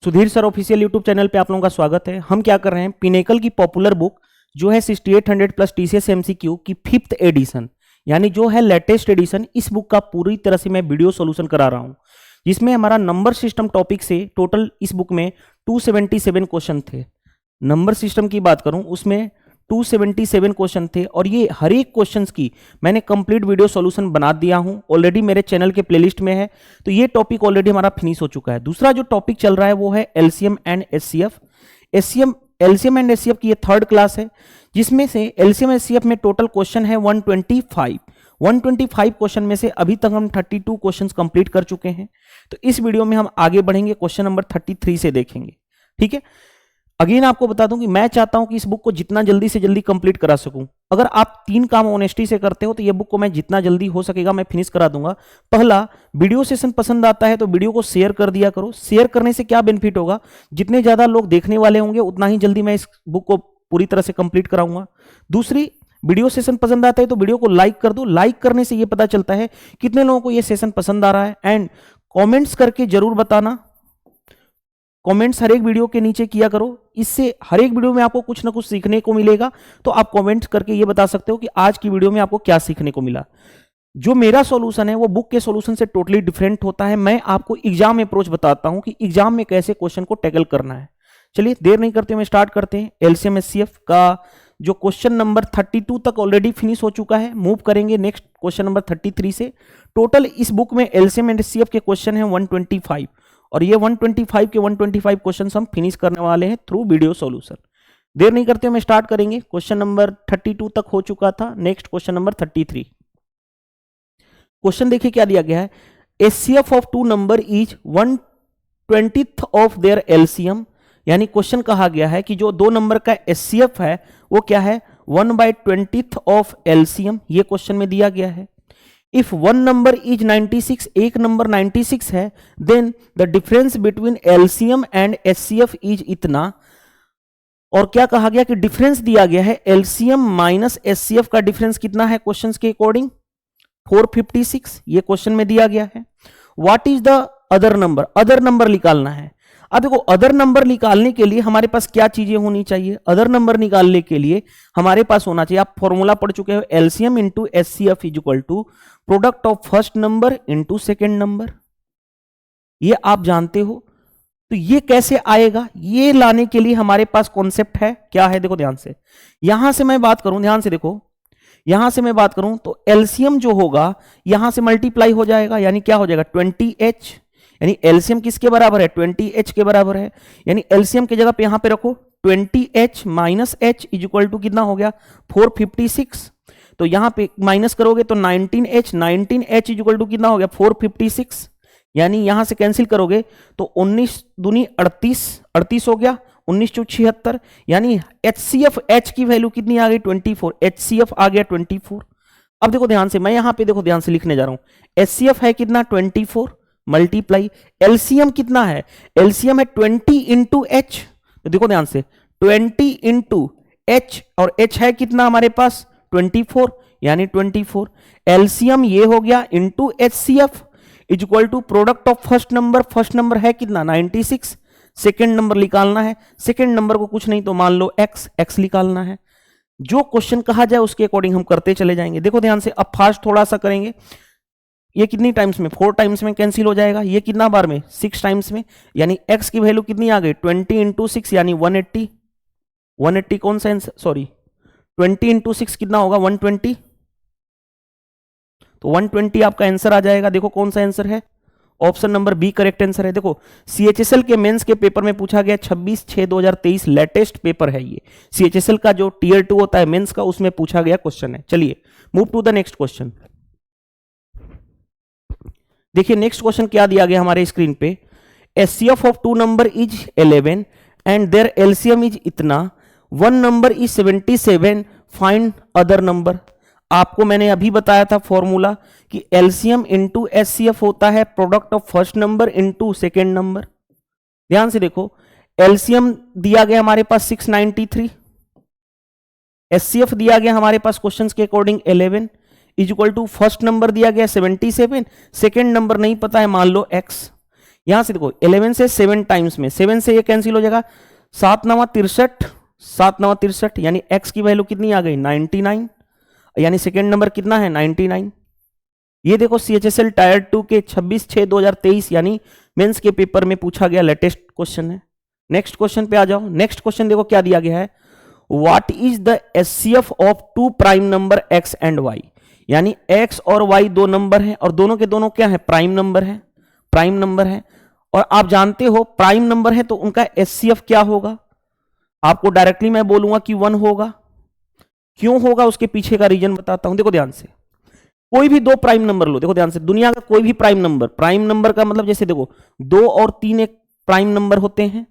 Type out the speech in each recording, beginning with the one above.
Sudhir sir official YouTube channel पे आप लोगों का स्वागत है। हम क्या कर रहे हैं, पिनेकल की पॉपुलर बुक जो है 6800 प्लस टीसीएस एमसीक्यू की 5th एडिशन यानी जो है लेटेस्ट एडिशन, इस बुक का पूरी तरह से मैं वीडियो सॉल्यूशन करा रहा हूं, जिसमें हमारा नंबर सिस्टम टॉपिक से टोटल इस बुक में 277 क्वेश्चन थे। नंबर सिस्टम की बात करूं उसमें 277 क्वेश्चन थे और ये हर एक क्वेश्चंस की मैंने कंप्लीट वीडियो सॉल्यूशन बना दिया हूं, ऑलरेडी मेरे चैनल के प्लेलिस्ट में है। तो ये टॉपिक ऑलरेडी हमारा फिनिश हो चुका है। दूसरा जो टॉपिक चल रहा है वो है LCM and HCF. LCM and HCF की ये थर्ड क्लास है, जिसमें से एलसीएम एचसीएफ में टोटल क्वेश्चन है 125 क्वेश्चन में से अभी तक हम 32 क्वेश्चंस कंप्लीट कर चुके हैं। तो इस वीडियो में हम आगे बढ़ेंगे, क्वेश्चन नंबर 33 से देखेंगे। ठीक है, अगेन आपको बता दूं कि मैं चाहता हूं कि इस बुक को जितना जल्दी से जल्दी कंप्लीट करा सकूं। अगर आप 3 काम ऑनेस्टी से करते हो तो ये बुक को मैं जितना जल्दी हो सकेगा मैं फिनिश करा दूंगा। पहला, वीडियो सेशन पसंद आता है तो वीडियो को शेयर कर दिया करो। शेयर करने से क्या बेनिफिट होगा, जितने ज्यादा लोग देखने वाले होंगे उतना ही जल्दी मैं इस बुक को पूरी तरह से कंप्लीट कराऊंगा। दूसरी, वीडियो सेशन पसंद आता है तो वीडियो को लाइक कर दो। लाइक करने से यह पता चलता है कितने लोगों को यह सेशन पसंद आ रहा है। एंड कमेंट्स करके जरूर बताना, कमेंट्स हर एक वीडियो के नीचे किया करो। इससे हर एक वीडियो में आपको कुछ ना कुछ सीखने को मिलेगा। तो आप कमेंट्स करके ये बता सकते हो कि आज की वीडियो में आपको क्या सीखने को मिला। जो मेरा सॉल्यूशन है वो बुक के सॉल्यूशन से टोटली डिफरेंट होता है। मैं आपको एग्जाम अप्रोच बताता हूं कि एग्जाम में कैसे क्वेश्चन को टैकल करना है। चलिए देर नहीं करते हुए स्टार्ट करते हैं। एलसीएम एचसीएफ का जो क्वेश्चन नंबर 32 तक ऑलरेडी फिनिश हो चुका है, मूव करेंगे नेक्स्ट क्वेश्चन नंबर 33 से। टोटल इस बुक में एलसीएम एंड एचसीएफ के क्वेश्चन है 125 और ये 125 के 125 क्वेश्चंस हम फिनिश करने वाले हैं थ्रू वीडियो सॉल्यूशन। देर नहीं करते हुए स्टार्ट करेंगे। क्वेश्चन नंबर 32 तक हो चुका था, नेक्स्ट क्वेश्चन नंबर 33। क्वेश्चन देखिए क्या दिया गया है। HCF of two number is 1/20 of their LCM, यानी क्वेश्चन कहा गया है कि जो दो नंबर का एचसीएफ है वो क्या है, 1/20 ऑफ एलसीएम। ये क्वेश्चन में दिया गया है। इफ वन नंबर इज 96, एक नंबर 96 है, then the difference between LCM and HCF is इतना। और क्या कहा गया कि डिफरेंस दिया गया है एलसीएम माइनस एचसीएफ का डिफरेंस कितना है क्वेश्चंस के अकॉर्डिंग, 456। ये क्वेश्चन में दिया गया है। What is the other number, other number निकालना है। अब देखो, अदर नंबर निकालने के लिए हमारे पास क्या चीजें होनी चाहिए। अदर नंबर निकालने के लिए हमारे पास होना चाहिए, आप फॉर्मूला पढ़ चुके हो, LCM into HCF is equal to product of first number into second number. ये आप जानते हो। तो ये कैसे आएगा, ये लाने के लिए हमारे पास कॉन्सेप्ट है, क्या है देखो ध्यान से। यहां से मैं बात करूं, ध्यान से देखो, यहां से मैं बात करूं तो एलसीएम जो होगा यहां से मल्टीप्लाई हो जाएगा, यानी क्या हो जाएगा 20h, यानी एलसीएम किसके बराबर है, 20h के बराबर है। यानी एलसीएम की जगह पे यहां पे रखो 20h minus h is equal to कितना हो गया 456। तो यहां पे माइनस करोगे तो 19h इज इक्वल टू कितना हो गया 456। यानी यहां से कैंसिल करोगे तो 19 दूनी 38 हो गया, 19 चौक 76। यानी एचसीएफ h की वैल्यू कितनी आ गई 24, एचसीएफ आ गया 24। अब देखो ध्यान से, मैं यहां पे देखो ध्यान से लिखने जा रहा हूं, एचसीएफ है कितना 24 मल्टीप्लाई एलसीएम कितना है, एलसीएम है 20 इंटू एच। तो देखो ध्यान से 20 इंटू एच, और एच है कितना हमारे पास 24, यानी 24। एलसीएम ये हो गया into HCF is equal to product of first number, first number है कितना 96, सेकेंड नंबर निकालना है। सेकेंड नंबर को कुछ नहीं तो मान लो एक्स निकालना है। जो क्वेश्चन कहा जाए उसके अकॉर्डिंग हम करते चले जाएंगे। देखो ध्यान से, अब फास्ट थोड़ा सा करेंगे। ये कितनी टाइम्स में, 4 टाइम्स में कैंसिल हो जाएगा। ये कितना बार में, 6 टाइम्स में। यानी x की वैल्यू कितनी आ गई 20 इंटू 6 यानी 180। 180 कौन सा आंसर, सॉरी 20 इंटू 6 कितना होगा 120। तो 120 आपका आंसर आ जाएगा। देखो कौन सा आंसर है, option number B correct answer है। देखो सीएचएसएल के मेंस के पेपर में पूछा गया 26/6/2023 लेटेस्ट पेपर है ये। सीएचएसएल का जो टियर 2 होता है मेंस का, उसमें पूछा गया क्वेश्चन है। चलिए move to the next question. देखिए नेक्स्ट क्वेश्चन क्या दिया गया हमारे स्क्रीन पे। HCF of two number is 11 and their LCM is इतना, one number is 77, find other number. आपको मैंने अभी बताया था फॉर्मूला कि एलसीएम इंटू एचसीएफ होता है product of first number into second number. ध्यान से देखो, एलसीएम दिया गया हमारे पास 693, एचसीएफ दिया गया हमारे पास क्वेश्चंस के according 11 is equal to first number दिया गया 77, सेकेंड नंबर नहीं पता है मान लो x। यहां से देखो 11 से 7 टाइम्स में 7 से ये कैंसिल हो जाएगा, 7 9 63, 7 9 63, यानी x की वैल्यू कितनी आ गई 99, यानी सेकेंड नंबर कितना है 99। ये देखो CHSL टायर 2 के 26/6/2023 यानी मेंस के पेपर में पूछा गया लेटेस्ट क्वेश्चन है। नेक्स्ट क्वेश्चन पे आ जाओ। नेक्स्ट क्वेश्चन देखो क्या दिया गया है, what is the HCF of two prime number x and y, यानी x और y दो नंबर हैं और दोनों के दोनों क्या है प्राइम नंबर है, प्राइम नंबर है। और आप जानते हो प्राइम नंबर है तो उनका HCF क्या होगा, आपको डायरेक्टली मैं बोलूंगा कि 1 होगा। क्यों होगा उसके पीछे का रीजन बताता हूं, देखो ध्यान से। कोई भी दो प्राइम नंबर लो, देखो ध्यान से, दुनिया का कोई भी प्राइम नंबर का मतलब जैसे देखो 2 और 3 एक प्राइम नंबर होते हैं,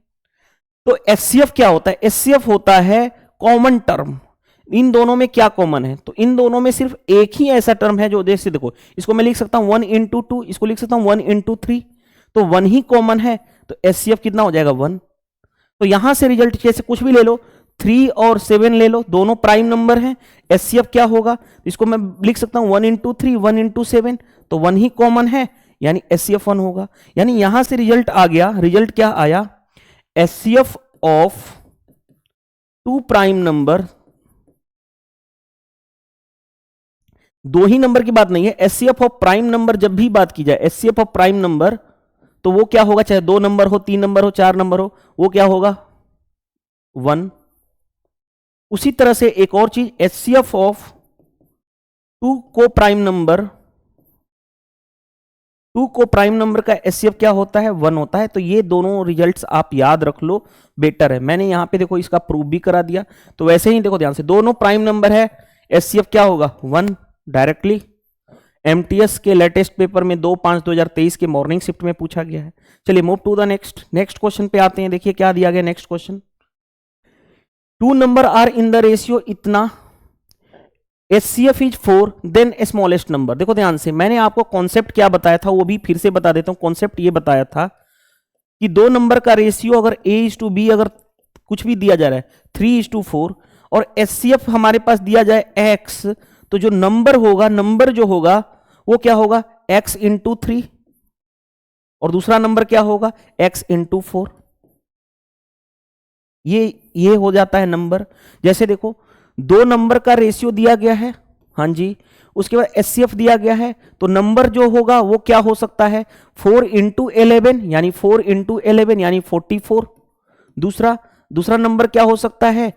तो HCF क्या होता है, HCF होता है कॉमन टर्म। इन दोनों में क्या कॉमन है, तो इन दोनों में सिर्फ एक ही ऐसा टर्म है जो जैसे देखो इसको मैं लिख सकता हूं 1 into 2, इसको लिख सकता हूं 1 into 3, तो 1 ही कॉमन है, तो HCF कितना हो जाएगा 1। तो यहां से रिजल्ट जैसे कुछ भी ले लो, 3 और 7 ले लो, दोनों प्राइम नंबर हैं, HCF क्या होगा, इसको मैं लिख सकता हूं 1 into 3 1 into 7, तो 1 ही कॉमन है यानी HCF 1 होगा। यानी यहां से रिजल्ट आ गया, रिजल्ट क्या आया, HCF of two prime number, दो ही नंबर की बात नहीं है, HCF ऑफ प्राइम नंबर जब भी बात की जाए, HCF ऑफ प्राइम नंबर तो वो क्या होगा, चाहे 2 नंबर हो 3 नंबर हो 4 नंबर हो, वो क्या होगा 1। उसी तरह से एक और चीज, HCF ऑफ टू को प्राइम नंबर का HCF क्या होता है 1 होता है। तो ये दोनों रिजल्ट्स आप याद रख लो, बेटर है। मैंने यहां पे देखो इसका प्रूफ भी करा दिया, तो वैसे ही देखो ध्यान से, दोनों प्राइम नंबर है, HCF क्या होगा 1 डायरेक्टली। MTS के लेटेस्ट पेपर में 2/5/2023 के मॉर्निंग शिफ्ट में पूछा गया है। चलिए move to the next question पे आते हैं। देखिए क्या दिया गया next question, 2 number are in the ratio इतना, HCF is 4 then smallest number. देखो ध्यान से, मैंने आपको कॉन्सेप्ट क्या बताया था वो भी फिर से बता देता हूं। कॉन्सेप्ट ये बताया था कि 2 नंबर का रेशियो अगर A:B अगर कुछ भी दिया जा रहा है 3:4 और HCF हमारे पास दिया जाए X, तो जो नंबर जो होगा वो क्या होगा X into 3 और दूसरा नंबर क्या होगा X into 4। ये हो जाता है नंबर। जैसे देखो 2 नंबर का रेशियो दिया गया है, हाँ जी, उसके बाद HCF दिया गया है, तो नंबर जो होगा वो क्या हो सकता है 4 into 11 यानी 4 into 11 यानी 44। दूसरा नंबर क्या हो सकता है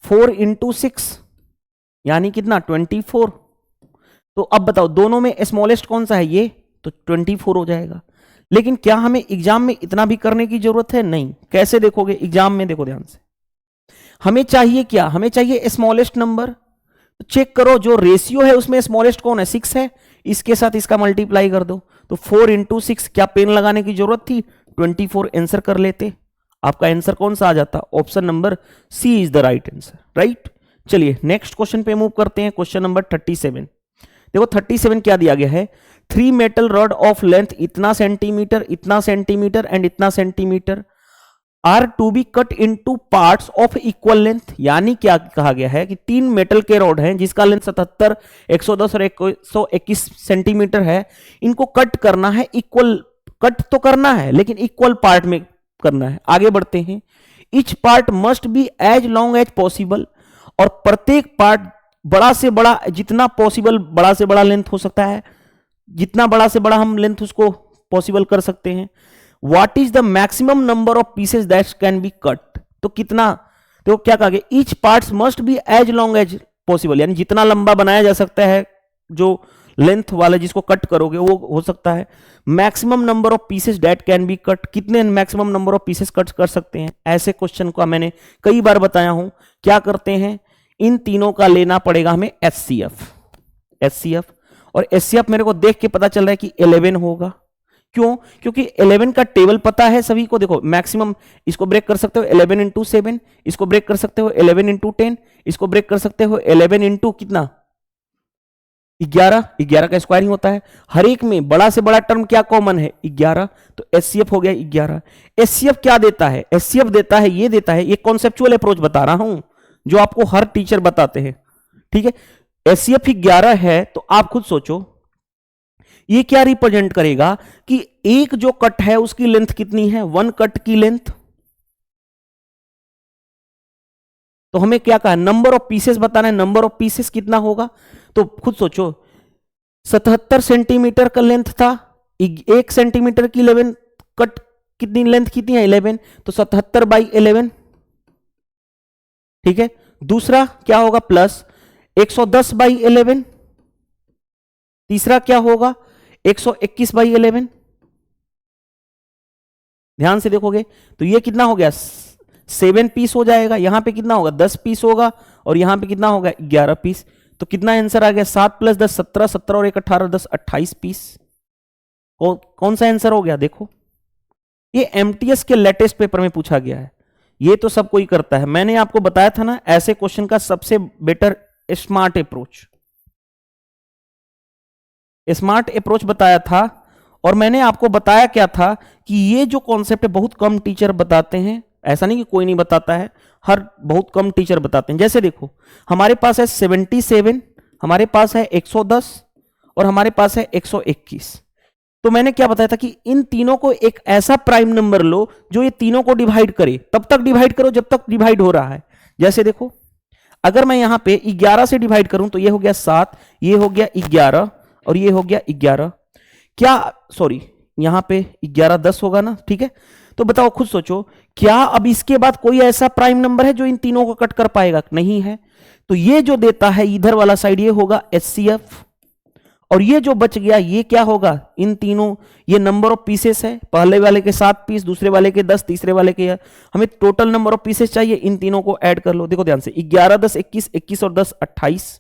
4 into 6 यानी कितना 24। तो अब बताओ दोनों में स्मॉलेस्ट कौन सा है, ये तो 24 हो जाएगा। लेकिन क्या हमें एग्जाम में इतना भी करने की जरूरत है, नहीं। कैसे देखोगे एग्जाम में, देखो ध्यान से, हमें चाहिए क्या, हमें चाहिए स्मॉलेस्ट नंबर। तो चेक करो जो रेशियो है उसमें स्मॉलेस्ट कौन है 6 है, इसके साथ इसका मल्टीप्लाई कर दो, तो 4 into 6, क्या पेन लगाने की जरूरत थी, 24 आंसर कर लेते। आपका आंसर कौन सा आ जाता, option number C is the right answer, right. चलिए नेक्स्ट क्वेश्चन पे मूव करते हैं, क्वेश्चन नंबर 37। देखो 37 क्या दिया गया है, 3 मेटल रॉड ऑफ लेंथ इतना सेंटीमीटर एंड इतना centimetre are to be cut into parts of equal length. यानी क्या कहा गया है कि 3 मेटल के रॉड हैं जिसका लेंथ 77, 110 और 121 सेंटीमीटर है, इनको कट करना है, इक्वल कट तो करना है लेकिन इक्वल पार्ट में करना है। आगे बढ़ते हैं, each part must be as long as possible, और प्रत्येक पार्ट बड़ा से बड़ा, जितना पॉसिबल बड़ा से बड़ा लेंथ हो सकता है, जितना बड़ा से बड़ा हम लेंथ उसको पॉसिबल कर सकते हैं। What is the maximum number of pieces that can be cut, तो कितना, तो क्या कहा गया, each parts must be as long as possible, यानी जितना लंबा बनाया जा सकता है जो लेंथ वाला जिसको कट करोगे वो हो सकता है। Maximum number of pieces that can be cut, कितने maximum number of pieces cut कर सकते हैं। ऐसे क्वेश्चन को मैंने कई बार बताया हूं। क्या करते हैं, इन तीनों का लेना पड़ेगा हमें HCF, और HCF मेरे को देख के पता चल रहा है कि 11 होगा। क्यों, क्योंकि 11 का टेबल पता है सभी को। देखो मैक्सिमम, इसको ब्रेक कर सकते हो 11 into 7, इसको ब्रेक कर सकते हो 11 into 10, इसको ब्रेक कर सकते हो 11 into कितना 11 का स्क्वायर ही होता है। हर एक में बड़ा से बड़ा टर्म क्या कॉमन है 11, तो HCF हो गया 11। HCF क्या देता है, HCF देता है, ये देता है, ये कॉन्सेप्चुअल अप्रोच बता रहा हूं जो आपको हर टीचर बताते हैं, ठीक है। HCF 11 है, तो आप खुद सोचो ये क्या रिप्रेजेंट करेगा कि एक जो कट है उसकी लेंथ कितनी है, 1 कट की लेंथ। तो हमें क्या कहा, नंबर ऑफ पीसेस बताना है, नंबर ऑफ पीसेस कितना होगा। तो खुद सोचो 77 सेंटीमीटर का लेंथ था, 1 सेंटीमीटर की 11 कट कितनी लेंथ कितनी है 11, तो 77/11। ठीक है, दूसरा क्या होगा प्लस 110/11, तीसरा क्या होगा 121/11। ध्यान से देखोगे तो ये कितना हो गया 7 पीस हो जाएगा, यहां पे कितना होगा 10 पीस होगा, और यहां पे कितना होगा 11 पीस। तो कितना आंसर आ गया 7 + 10 17, 17 और 1 18, 10 28 पीस। कौन सा आंसर हो गया देखो, ये एमटीएस के लेटेस्ट पेपर में पूछा गया है, ये तो सब कोई करता है। मैंने आपको बताया था ना ऐसे क्वेश्चन का सबसे better smart approach, smart approach बताया था। और मैंने आपको बताया क्या था कि ये जो कॉन्सेप्ट है बहुत कम टीचर बताते हैं, ऐसा नहीं कि कोई नहीं बताता है, हर बहुत कम टीचर बताते हैं। जैसे देखो हमारे पास है 77, हमारे पास है 110 और हमारे पास है 121। तो मैंने क्या बताया था कि इन तीनों को एक ऐसा प्राइम नंबर लो जो ये तीनों को डिवाइड करे, तब तक डिवाइड करो जब तक डिवाइड हो रहा है। जैसे देखो अगर मैं यहां पे 11 से डिवाइड करूं तो ये हो गया 7, ये हो गया 11 और ये हो गया 11, क्या सॉरी यहां पे 11 10 होगा ना, ठीक है। तो बताओ खुद सोचो, क्या अब इसके बाद कोई ऐसा प्राइम नंबर है जो इन तीनों को कट कर पाएगा, नहीं है। तो ये जो देता है इधर वाला साइड ये होगा एचसीएफ, और ये जो बच गया ये क्या होगा, इन तीनों ये नंबर ऑफ पीसेस है, पहले वाले के 7 पीस, दूसरे वाले के 10, तीसरे वाले के, हमें टोटल नंबर ऑफ पीसेस चाहिए, इन तीनों को ऐड कर लो। देखो ध्यान से 11 10 21, 21 और 10 28,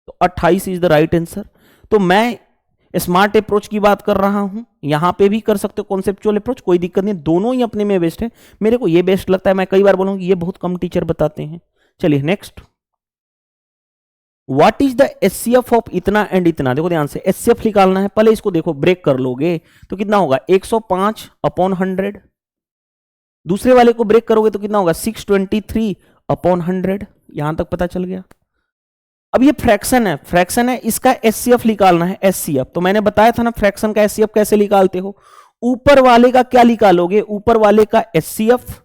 तो 28 इज द राइट आंसर। तो मैं स्मार्ट अप्रोच की बात कर रहा हूं, यहां पे भी कर सकते हो कॉन्सेप्चुअल अप्रोच, कोई दिक्कत नहीं, दोनों ही अपने में बेस्ट है। मेरे को ये बेस्ट लगता है, मैं कई बार बोलूंगी ये बहुत कम टीचर बताते हैं। चलिए next, what is the HCF of इतना एंड इतना। देखो ध्यान से एचसीएफ निकालना है, पहले इसको देखो ब्रेक कर लोगे तो कितना होगा 105/100, दूसरे वाले को ब्रेक करोगे तो कितना होगा 623/100। यहां तक पता चल गया। अब ये फ्रैक्शन है, फ्रैक्शन है, इसका एचसीएफ निकालना है, एचसीएफ। तो मैंने बताया था ना फ्रैक्शन का एचसीएफ कैसे निकालते हो, ऊपर वाले का क्या निकालोगे, ऊपर वाले का एचसीएफ,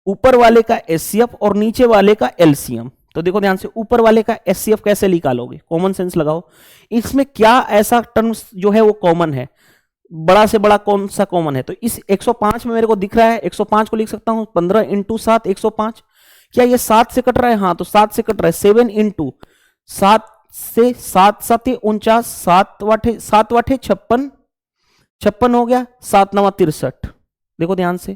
ऊपर वाले का एचसीएफ और नीचे वाले का एलसीएम। तो देखो ध्यान से ऊपर वाले का एचसीएफ कैसे निकालोगे, कॉमन सेंस लगाओ, इसमें क्या ऐसा टर्म्स जो है वो कॉमन है, बड़ा से बड़ा कौन सा कॉमन है। तो इस 105 में मेरे को दिख रहा है, 105 को लिख सकता हूं 15 × 7 105। क्या ये 7 से कट रहा है, हाँ तो 7 से कट रहा है, 7 × 7 से 7 7 49, 7 वाठे 56, 56 हो गया, 7 9 63। देखो ध्यान से,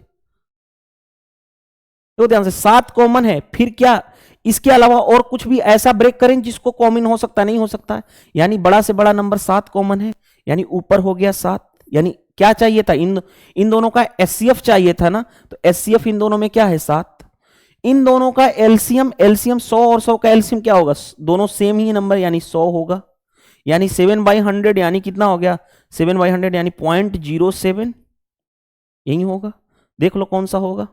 देखो ध्यान से 7 कॉमन है, फिर क्या इसके अलावा और कुछ भी ऐसा ब्रेक करें जिसको कॉमन हो सकता नहीं हो सकता है, यानी बड़ा से बड़ा नंबर 7 कॉमन है, यानी ऊपर हो गया 7। यानी क्या चाहिए था, इन दोनों का एचसीएफ चाहिए था ना, तो एचसीएफ इन दोनों में क्या है 7। इन दोनों का एलसीएम, एलसीएम 100 और 100 का एलसीएम क्या होगा, दोनों सेम ही नंबर यानी 100 होगा, यानी 7/100 यानी कितना हो गया 7/100 यानी 0.07, यही होगा। देख लो कौन सा होगा,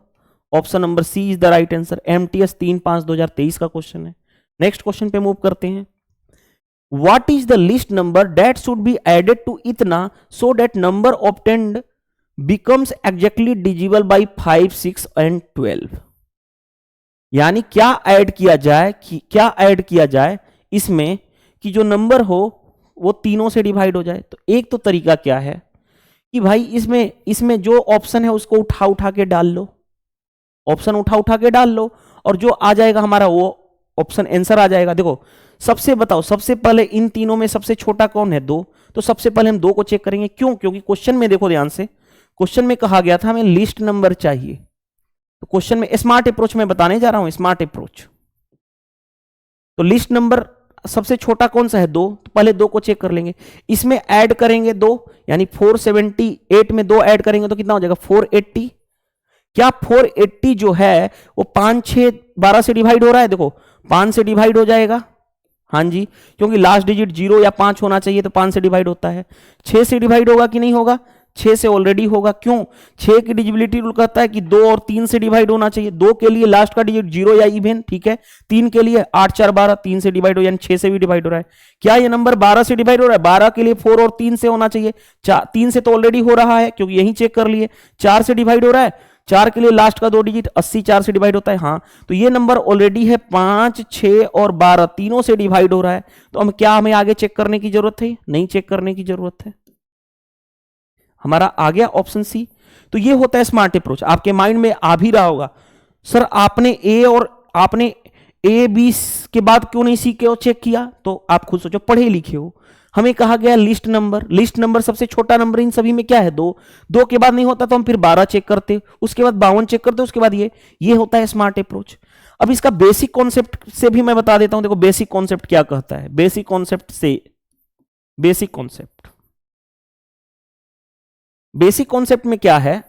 option number C is the right answer. MTS 3/5/2023 का क्वेश्चन है। नेक्स्ट क्वेश्चन पे मूव करते हैं। What is the least number that should be added to इतना so that number obtained becomes exactly divisible by 5 6 and 12। यानी क्या add किया जाए, क्या ऐड किया जाए इसमें कि जो नंबर हो वो तीनों से डिवाइड हो जाए। तो एक तो तरीका क्या है कि भाई इसमें जो ऑप्शन है उसको उठा के डाल लो, ऑप्शन उठा के डाल लो, और जो आ जाएगा हमारा वो ऑप्शन आंसर आ जाएगा। देखो सबसे बताओ, सबसे पहले इन तीनों में सबसे छोटा कौन है 2, तो सबसे पहले हम 2 को चेक करेंगे। क्यों, क्योंकि क्वेश्चन में देखो ध्यान से, क्वेश्चन में कहा गया था हमें लिस्ट नंबर चाहिए, तो क्वेश्चन में स्मार्ट अप्रोच में बताने जा रहा हूं, स्मार्ट अप्रोच। तो लिस्ट नंबर सबसे छोटा कौन सा है 2, तो पहले 2 को चेक कर लेंगे, इसमें ऐड करेंगे 2, यानी 478 में 2 ऐड करेंगे तो कितना हो जाएगा 480। क्या 480 जो है वो 5 6 12 से डिवाइड हो रहा है, देखो 5 से डिवाइड हो जाएगा, हाँ जी, क्योंकि लास्ट डिजिट 0 या 5 होना चाहिए तो 5 से डिवाइड होता है। 6 से डिवाइड होगा कि नहीं होगा, 6 से ऑलरेडी होगा। क्यों? 6 की डिजिबिलिटी रूल कहता है कि 2 और 3 से डिवाइड होना चाहिए। 2 के लिए लास्ट का डिजिट 0 या इवन, ठीक है। 3 के लिए 8 4 12, 3 से डिवाइड हो, यानी 6 से भी डिवाइड हो रहा है। क्या ये नंबर 12 से डिवाइड हो रहा है? 12 के लिए 4 और 3 से होना चाहिए। 3 से तो ऑलरेडी हो रहा है क्योंकि यही चेक कर लिए। 4 से डिवाइड हो रहा है, 4 के लिए लास्ट का 2 डिजिट 80 4 से डिवाइड होता है। हाँ, तो ये नंबर ऑलरेडी है 5 6 और 12 तीनों से डिवाइड हो रहा है। तो हमें आगे चेक करने की जरूरत है? नहीं चेक करने की जरूरत है। हमारा आ गया ऑप्शन सी। तो ये होता है स्मार्ट अप्रोच। आपके माइंड में आ भी रहा होगा, सर आपने ए बी के बाद क्यों नहीं सी के चेक किया? तो आप खुद सोचो, पढ़े लिखे हो। हमें कहा गया लिस्ट नंबर सबसे छोटा नंबर इन सभी में क्या है? 2। 2 के बाद नहीं होता तो हम फिर 12 चेक करते, उसके बाद 52 चेक करते, उसके बाद ये होता है स्मार्ट अप्रोच। अब इसका बेसिक कॉन्सेप्ट से भी मैं बता देता हूं। देखो बेसिक कॉन्सेप्ट क्या कहता है। बेसिक कॉन्सेप्ट में क्या है?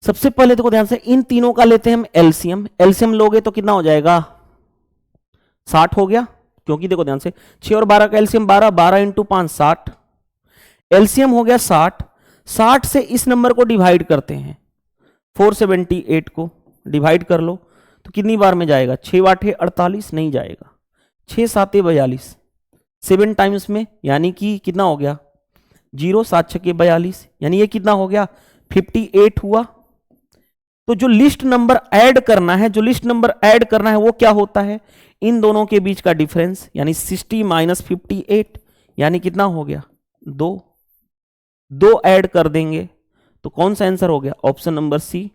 सबसे पहले देखो ध्यान से, इन तीनों का लेते हैं हम एलसीएम लोगे तो कितना हो जाएगा? 60 हो गया। क्योंकि देखो ध्यान से 6 और 12 का एलसीएम 12, 12 इंटू 5 60। एलसीएम हो गया 60। 60 से इस नंबर को डिवाइड करते हैं, 478 को डिवाइड कर लो तो कितनी बार में जाएगा? 6 8 48 नहीं जाएगा, 6 7 42, 7 टाइम्स में, यानी कि कितना हो गया? 0 7 6 42, यानी ये कितना हो गया? 58 हुआ। तो जो लिस्ट नंबर ऐड करना है वो क्या होता है? इन दोनों के बीच का डिफरेंस, यानी 60 माइनस 58, यानी कितना हो गया? 2 ऐड कर देंगे तो कौन सा आंसर हो गया? Option number C.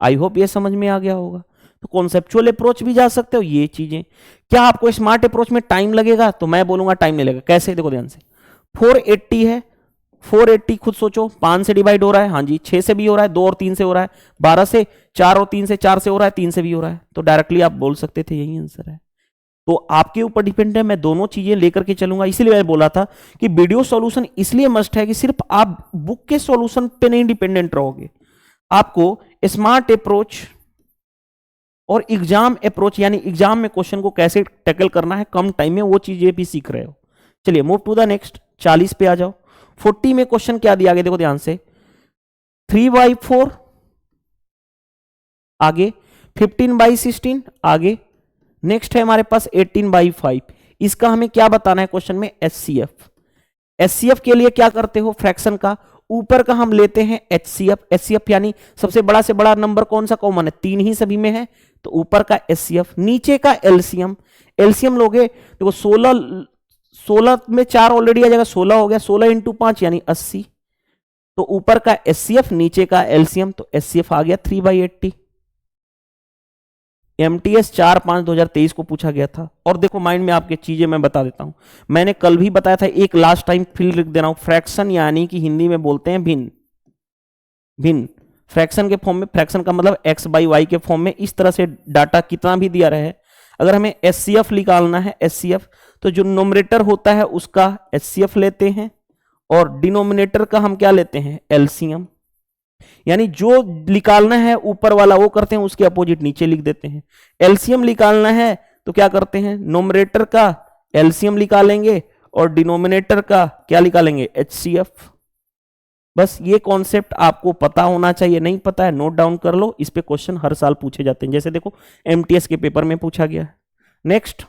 I hope ये समझ में आ गया होगा। तो कॉन्सेप्चुअल अप्रोच भी जा सकते हो ये चीजें। क्या आपको स्मार्ट अप्रोच में टाइम लगेगा? तो मैं बोलूंगा टाइम नहीं लगेगा। कैसे? देखो ध्यान से, 480 है, 480 खुद सोचो 5 से डिवाइड हो रहा है, हाँ जी 6 से भी हो रहा है, 2 और 3 से हो रहा है, 12 से, 4 और 3 से, 4 से हो रहा है, 3 से भी हो रहा है। तो डायरेक्टली आप बोल सकते थे यही आंसर है। तो आपके ऊपर डिपेंड है, मैं दोनों चीजें लेकर के चलूंगा। इसलिए मैं बोला था कि वीडियो सॉल्यूशन इसलिए मस्ट है कि सिर्फ आप बुक के सॉल्यूशन पे नहीं डिपेंडेंट रहोगे, आपको स्मार्ट अप्रोच और एग्जाम अप्रोच, यानी एग्जाम में क्वेश्चन को कैसे टैकल करना है कम टाइम में, वो चीजें भी सीख रहे हो। चलिए मूव टू द नेक्स्ट, 40 पे आ जाओ। 40 में क्वेश्चन क्या दिया गया? देखो ध्यान से, 3/4 आगे, 15/16 आगे, नेक्स्ट है हमारे पास 18/5। इसका हमें क्या बताना है क्वेश्चन में? एचसीएफ के लिए क्या करते हो? फ्रैक्शन का ऊपर का हम लेते हैं एचसीएफ यानी सबसे बड़ा से बड़ा नंबर कौन सा कॉमन है? 3 ही सभी में है, तो ऊपर का एचसीएफ, नीचे का एलसीएम लोगे। देखो 16 में 4 ऑलरेडी आ जाएगा, 16 हो गया, 16 इंटू 5 यानी 80। तो ऊपर का एचसीएफ, नीचे का एलसीएम, तो एचसीएफ आ गया 3/80। एमटीएस 4/5/2023 को पूछा गया था। और देखो माइंड में आपके चीजें मैं बता देता हूं, मैंने कल भी बताया था, एक लास्ट टाइम फिर लिख दे रहा हूं। फ्रैक्शन यानी कि हिंदी में बोलते हैं भिन्न। फ्रैक्शन के फॉर्म में, फ्रैक्शन का मतलब x/y के फॉर्म में, इस तरह से डाटा कितना भी दिया रहे, अगर हमें एचसीएफ निकालना है, एचसीएफ, तो जो नोमिनेटर होता है उसका एचसीएफ लेते हैं और डिनोमिनेटर का हम क्या लेते हैं? एलसीएम। यानी जो निकालना है ऊपर वाला वो करते हैं, उसके अपोजिट नीचे लिख देते हैं। एलसीएम निकालना है तो क्या करते हैं? नोमिनेटर का एलसीएम निकालेंगे और डिनोमिनेटर का क्या निकालेंगे? एचसीएफ। बस ये कॉन्सेप्ट आपको पता होना चाहिए। नहीं पता है नोट डाउन कर लो, इस पे क्वेश्चन हर साल पूछे जाते हैं, जैसे देखो एमटीएस के पेपर में पूछा गया है। नेक्स्ट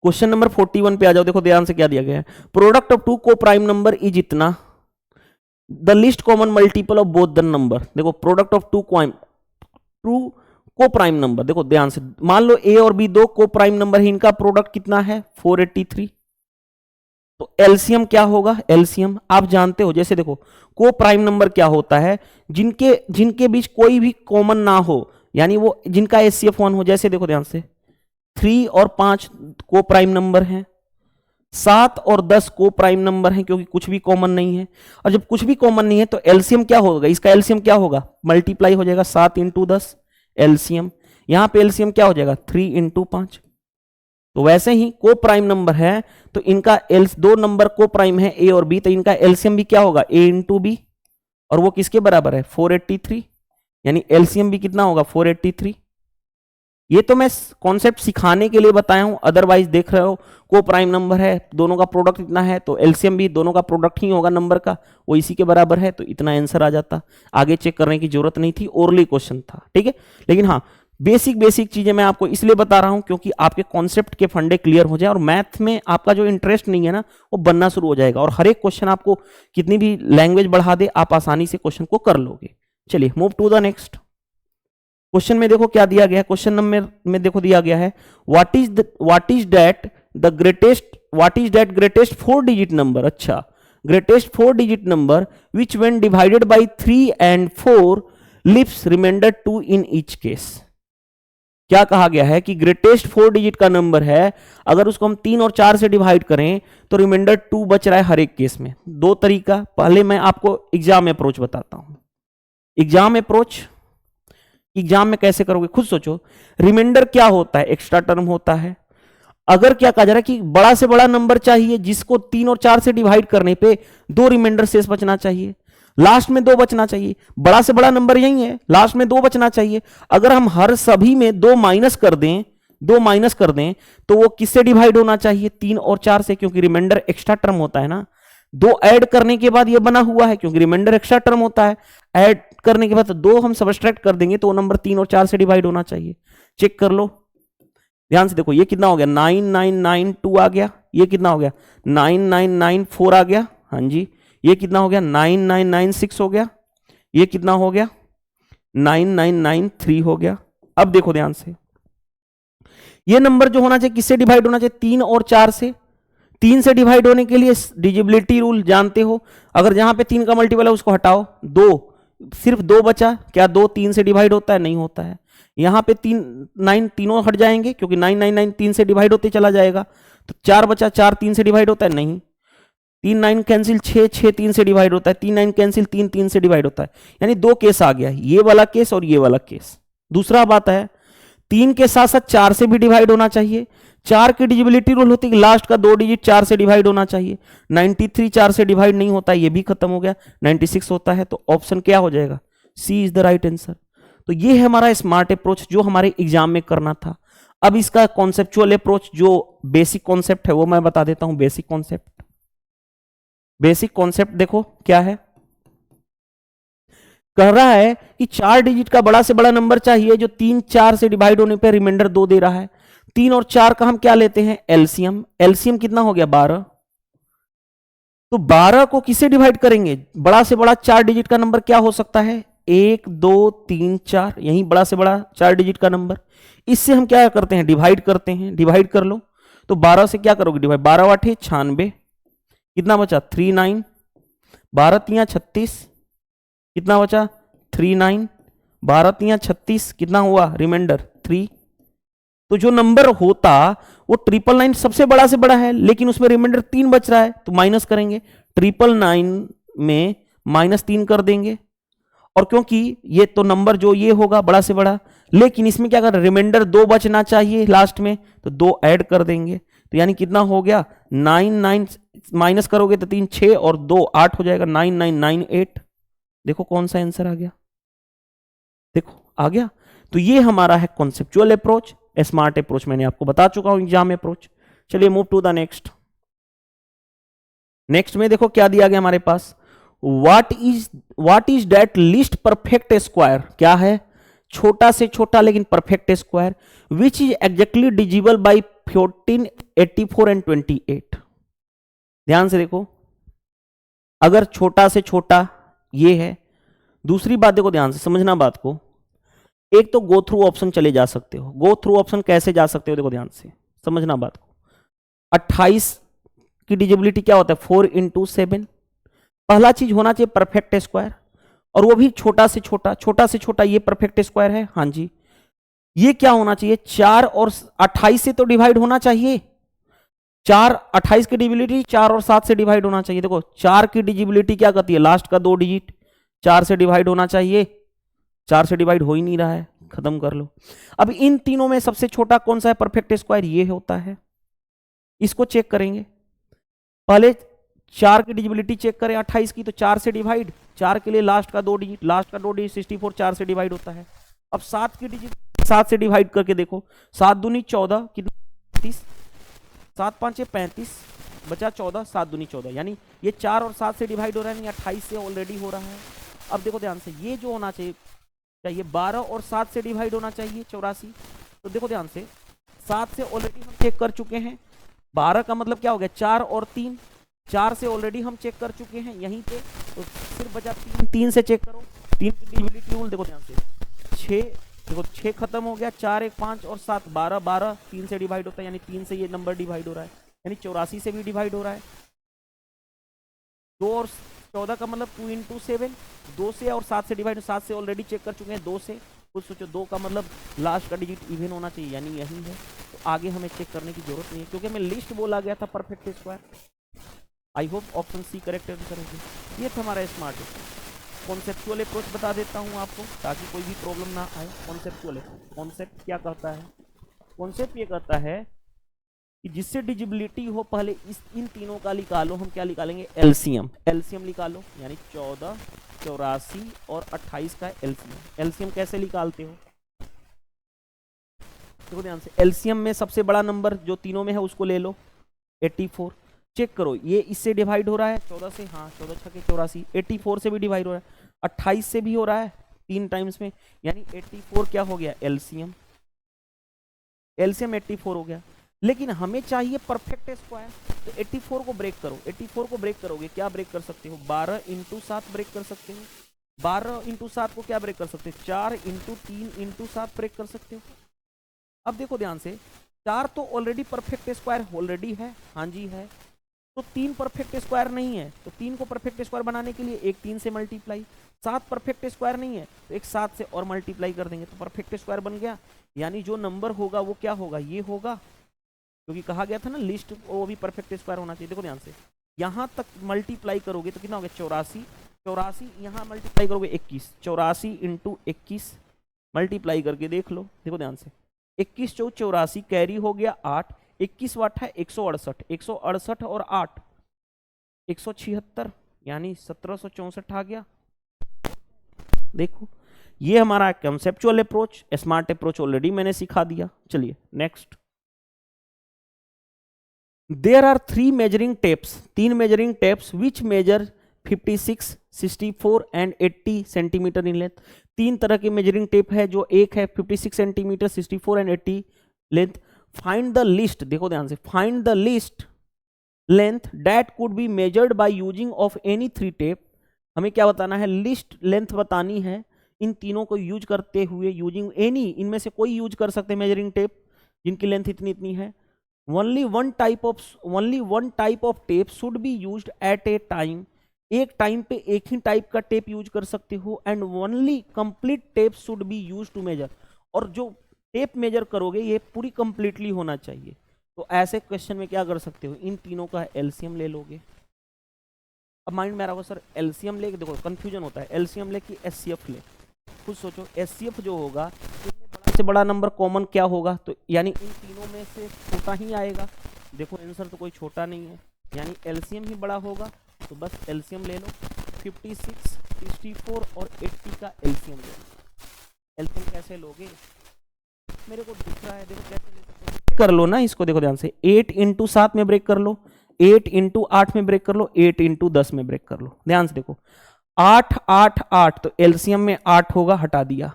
क्वेश्चन नंबर 41 पे आ जाओ। देखो ध्यान से क्या दिया गया है, प्रोडक्ट ऑफ 2 को प्राइम नंबर इज इतना, the list common multiple of both the number. देखो प्रोडक्ट ऑफ 2 को प्राइम नंबर, देखो ध्यान से, मान लो ए और बी 2 को प्राइम नंबर है, इनका प्रोडक्ट कितना है? 483। तो एलसीएम क्या होगा? एलसीएम आप जानते हो, जैसे देखो को प्राइम नंबर क्या होता है? जिनके बीच कोई भी कॉमन ना हो, यानी वो जिनका एचसीएफ 1 हो। जैसे देखो ध्यान से, 3 और 5 को प्राइम नंबर हैं, 7 और 10 को प्राइम नंबर हैं क्योंकि कुछ भी कॉमन नहीं है। और जब कुछ भी कॉमन नहीं है तो एलसीएम क्या होगा? इसका एलसीएम क्या होगा? मल्टीप्लाई हो जाएगा 7 इंटू 10 एलसीएम। यहां पे एलसीएम क्या हो जाएगा? 3 इंटू 5। तो वैसे ही को प्राइम नंबर है तो इनका दो नंबर को प्राइम है ए और बी, तो इनका एलसीएम भी क्या होगा? ए इंटू बी। और वो किसके बराबर है? 483। यानी एलसीएम भी कितना होगा? 483। ये तो मैं कॉन्सेप्ट सिखाने के लिए बताया हूं, अदरवाइज देख रहे हो को प्राइम नंबर है, दोनों का प्रोडक्ट इतना है, तो एलसीएम भी दोनों का प्रोडक्ट ही होगा नंबर का, वो इसी के बराबर है, तो इतना आंसर आ जाता। आगे चेक करने की जरूरत नहीं थी, ओरली क्वेश्चन था, ठीक है। लेकिन हाँ, बेसिक चीजें मैं आपको इसलिए बता रहा हूं क्योंकि आपके कॉन्सेप्ट के फंडे क्लियर हो जाए और मैथ में आपका जो इंटरेस्ट नहीं है ना वो बनना शुरू हो जाएगा, और हर एक क्वेश्चन आपको कितनी भी लैंग्वेज बढ़ा दे आप आसानी से क्वेश्चन को कर लोगे। चलिए move to the next question में देखो क्या दिया गया है। क्वेश्चन नंबर में देखो दिया गया है what is that greatest 4 digit number. अच्छा, greatest 4 digit number which when divided by 3 and 4 leaves remainder 2 in each case. क्या कहा गया है कि ग्रेटेस्ट 4 डिजिट का नंबर है, अगर उसको हम 3 और 4 से डिवाइड करें तो रिमाइंडर 2 बच रहा है हर एक केस में। दो तरीका, पहले मैं आपको एग्जाम अप्रोच बताता हूं। एग्जाम में कैसे करोगे खुद सोचो। रिमाइंडर क्या होता है? एक्स्ट्रा टर्म होता है। अगर क्या कहा जा रहा है कि बड़ा से बड़ा नंबर चाहिए जिसको 3 और 4 से डिवाइड करने पे 2 रिमाइंडर शेष बचना चाहिए, लास्ट में 2 बचना चाहिए। बड़ा से बड़ा नंबर यही है, लास्ट में 2 बचना चाहिए। अगर हम हर सभी में 2 माइनस कर दें तो वो किससे डिवाइड होना चाहिए? 3 और 4 से, क्योंकि रिमाइंडर एक्स्ट्रा टर्म होता है ना। 2 ऐड करने के बाद ये बना हुआ है क्योंकि रिमाइंडर एक्स्ट्रा टर्म होता है। ऐड करने के बाद 2 हम सबट्रैक्ट कर देंगे तो वो नंबर 3 और 4 से डिवाइड होना चाहिए। चेक कर लो, ध्यान से देखो। ये कितना हो गया? 9992 आ गया। ये कितना हो गया? 9994 आ गया। हाँ जी, ये कितना हो गया? 9996 हो गया। ये कितना हो गया? 9993 हो गया। अब देखो ध्यान से, ये नंबर जो होना चाहिए किससे डिवाइड होना चाहिए? 3 और 4 से। 3 से डिवाइड होने के लिए डिजिबिलिटी रूल जानते हो, अगर जहां पे 3 का मल्टीपल है उसको हटाओ, 2, सिर्फ 2 बचा। क्या 2 3 से डिवाइड होता है? नहीं होता है। यहां पे 9 तीनों हट जाएंगे क्योंकि 999 3 से डिवाइड होते चला जाएगा, तो 4 बचा। 4 3 से डिवाइड होता है? नहीं। 3 9 कैंसिल, 6 6 3 से डिवाइड होता है। 3 9 कैंसिल, 3 3 से डिवाइड होता है। यानी 2 केस आ गया, ये वाला केस और ये वाला केस। दूसरा बात है, 3 के साथ साथ 4 से भी डिवाइड होना चाहिए। 4 की डिजिबिलिटी रूल होती है लास्ट का 2 डिजिट 4 से डिवाइड होना चाहिए। 93 4 से डिवाइड नहीं होता, ये भी खत्म हो गया। 96 होता है, तो ऑप्शन क्या हो जाएगा? सी इज द राइट आंसर। तो ये है हमारा स्मार्ट अप्रोच जो हमारे एग्जाम में करना था। अब इसका कॉन्सेप्चुअल अप्रोच जो बेसिक कॉन्सेप्ट है वो मैं बता देता हूं। बेसिक कॉन्सेप्ट देखो क्या है। कह रहा है कि 4 डिजिट का बड़ा से बड़ा नंबर चाहिए जो 3 4 से डिवाइड होने पे रिमाइंडर 2 दे रहा है। 3 और 4 का हम क्या लेते हैं? एलसीएम। एलसीएम कितना हो गया? 12। तो 12 को किससे डिवाइड करेंगे? बड़ा से बड़ा 4 डिजिट का नंबर क्या हो सकता है? 1 2 3 4, यही बड़ा से बड़ा 4 डिजिट का नंबर। इससे हम क्या करते हैं? डिवाइड करते हैं। डिवाइड कर लो, तो 12 से क्या करोगे डिवाइड? 12 8 96, कितना बचा? 39। 12 3 36, कितना बचा? 39। 12 3 36, कितना हुआ? रिमाइंडर 3। तो जो नंबर होता वो 999 सबसे बड़ा से बड़ा है, लेकिन उसमें रिमाइंडर 3 बच रहा है, तो माइनस करेंगे। 999 में -3 कर देंगे, और क्योंकि ये तो नंबर जो ये होगा बड़ा से बड़ा, लेकिन इसमें क्या कर, रिमाइंडर 2 बचना चाहिए लास्ट में, तो 2 ऐड कर देंगे। तो यानी कितना हो गया? 99 माइनस करोगे तो 3 6 और 2 8 हो जाएगा, 9998। देखो कौन सा आंसर आ गया? देखो आ गया। तो ये हमारा है कॉन्सेप्चुअल अप्रोच। स्मार्ट अप्रोच मैंने आपको बता चुका हूं, एग्जाम अप्रोच। चलिए move to the next. Next में देखो क्या दिया गया हमारे पास। What is that least perfect square? क्या है? छोटा से छोटा लेकिन perfect square which is exactly divisible by 14 84 and 28। ध्यान से देखो, अगर छोटा से छोटा ये है। दूसरी बात देखो, ध्यान से समझना बात को। एक तो गो थ्रू ऑप्शन चले जा सकते हो। गो थ्रू ऑप्शन कैसे जा सकते हो? देखो ध्यान से समझना बात को। 28 की डिजिबिलिटी क्या होता है? 4 × 7। पहला चीज होना चाहिए परफेक्ट स्क्वायर, और वो भी छोटा से छोटा। छोटा से छोटा ये परफेक्ट स्क्वायर है, हाँ जी। ये क्या होना चाहिए? 4 और 28 से तो डिवाइड होना चाहिए। 4 28 की डिजिबिलिटी 4 और 7 से डिवाइड होना चाहिए। देखो 4 की डिजिबिलिटी क्या करती है? लास्ट का 2 डिजिट 4 से डिवाइड होना चाहिए। 4 से डिवाइड हो ही नहीं रहा है, खत्म कर लो। अब इन तीनों में सबसे छोटा कौन सा है परफेक्ट स्क्वायर? ये होता है। इसको चेक करेंगे। पहले 4 की डिजिबिलिटी चेक करें 28 की, तो 4 से डिवाइड। 4 के लिए लास्ट का 2 डिजिट 64 4 से डिवाइड होता है। अब 7 की डिजिट 7 से डिवाइड करके देखो, 7 दूनी 14, कितना 30, 7 5 35, बचा 14, 7 दूनी 14, यानी ये 4 और 7 से डिवाइड हो रहा है, नहीं 28 से ऑलरेडी हो रहा है। अब देखो ध्यान से, ये जो होना चाहिए 12 और 7 से डिवाइड होना चाहिए 84। तो देखो ध्यान से, 7 से ऑलरेडी हम चेक कर चुके हैं, 12 का मतलब क्या हो गया 4 और 3, 4 से ऑलरेडी हम चेक कर चुके हैं यहीं पे, तो सिर्फ बचा 3, 3 से चेक करो, 3 की डिविजिबिलिटी रूल देखो ध्यान से, 6, देखो 6 खत्म हो गया, 4 1 5 और 7 12, 12 3 से डिवाइड होता है, यानी 3 से ये नंबर डिवाइड हो रहा है, यानी 84 से भी डिवाइड हो रहा है। 2 और 14 का मतलब 2 इंटू 7, 2 से और 7 से डिवाइड, 7 से ऑलरेडी चेक कर चुके हैं, 2 से कुछ सोचो, 2 का मतलब लास्ट का डिजिट इवन होना चाहिए, यानी यही है। तो आगे हमें चेक करने की जरूरत नहीं है, क्योंकि हमें लिस्ट बोला गया था perfect square. I hope option C correct answer होगी। ये था हमारा स्मार्ट कॉन्सेप्चुअल अप्रोच, बता देता हूँ आपको ताकि कोई भी प्रॉब्लम ना आए। कॉन्सेप्चुअल कॉन्सेप्ट क्या कहता है, कॉन्सेप्ट ये कहता है कि जिससे डिजिबिलिटी हो, पहले इन तीनों का निकालो, हम क्या निकालेंगे एलसीएम, एलसीएम निकालो, यानी 14 84 और 28 का एलसीएम। एलसीएम कैसे निकालते हो, देखो ध्यान से, एलसीएम में सबसे बड़ा नंबर जो तीनों में है उसको ले लो, 84, चेक करो ये इससे डिवाइड हो रहा है 14 से, हाँ 14 छके 84, 84 से भी डिवाइड हो रहा है, 28 से भी हो रहा है 3 टाइम्स में, यानी 84 क्या हो गया एलसीएम, एलसीएम 84 हो गया। लेकिन हमें चाहिए परफेक्ट स्क्वायर, तो 84 को ब्रेक करो, 84 को ब्रेक करोगे, क्या ब्रेक कर सकते हो, 12 इंटू 7 ब्रेक कर सकते हो, 12 इंटू 7 को क्या ब्रेक कर सकते हो, 4 इंटू 3 इंटू 7 ब्रेक कर सकते हो। अब देखो ध्यान से, 4 तो ऑलरेडी परफेक्ट स्क्वायर ऑलरेडी है, हाँ जी है, तो 3 परफेक्ट स्क्वायर नहीं है, तो 3 को परफेक्ट स्क्वायर बनाने के लिए एक 3 से मल्टीप्लाई, 7 परफेक्ट स्क्वायर नहीं है तो एक 7 से और मल्टीप्लाई कर देंगे तो परफेक्ट स्क्वायर बन गया। यानी जो नंबर होगा वो क्या होगा, ये होगा, क्योंकि कहा गया था ना लिस्ट वो भी परफेक्ट स्क्वायर होना चाहिए। देखो ध्यान से, यहां तक मल्टीप्लाई करोगे तो कितना हो गया 84, 84 यहां मल्टीप्लाई करोगे 21, 84 इंटू 21 मल्टीप्लाई करके देख लो, देखो ध्यान से, 21 चौ 84 कैरी हो गया 8, 21 वाट है 168, 168 और 8 176, यानी 1764 आ गया। देखो ये हमारा conceptual approach, smart approach already मैंने सिखा दिया। चलिए next, there are 3 measuring tapes, 3 measuring tapes which measure 56, 64 and 80 centimetre in length. 3 तरह के मेजरिंग टेप है, जो एक है 56 centimetre, 64 and 80 length. Find the list, देखो ध्यान से, find the list length that could be measured by using of any 3 tape. हमें क्या बताना है, लिस्ट लेंथ बतानी है इन तीनों को यूज करते हुए, यूजिंग एनी, इनमें से कोई यूज कर सकते हैं मेजरिंग टेप जिनकी लेंथ इतनी इतनी है। only one type of tape should be used at a time, एक टाइम पे एक ही टाइप का टेप यूज कर सकते हो। And only complete tape should be use to measure, और जो टेप मेजर करोगे ये पूरी कंप्लीटली होना चाहिए। तो ऐसे क्वेश्चन में क्या कर सकते हो, इन तीनों का एलसीएम ले लोगे। अब माइंड में आ रहा होगा सर एलसीएम लेके, देखो कंफ्यूजन होता है, एलसीएम ले कि एचसीएफ ले, खुद सोचो। एचसीएफ जो होगा से बड़ा नंबर कॉमन क्या होगा, तो यानी इन तीनों में से छोटा ही आएगा। देखो आंसर तो कोई छोटा नहीं है, यानी एलसीएम ही बड़ा होगा, तो बस एलसीएम ले लो। 56, 64 और 80 का एलसीएम ले लो। एलसीएम कैसे लोगे, मेरे को दिख रहा है, देखो कैसे ले सकते हो, कर लो ना इसको, देखो ध्यान से, 8 इंटू 7 में ब्रेक कर लो, 8 इंटू 8 में ब्रेक कर लो, 8 इंटू 10 में ब्रेक कर लो। ध्यान से देखो 8 8 8, तो एलसीएम में 8 होगा, हटा दिया।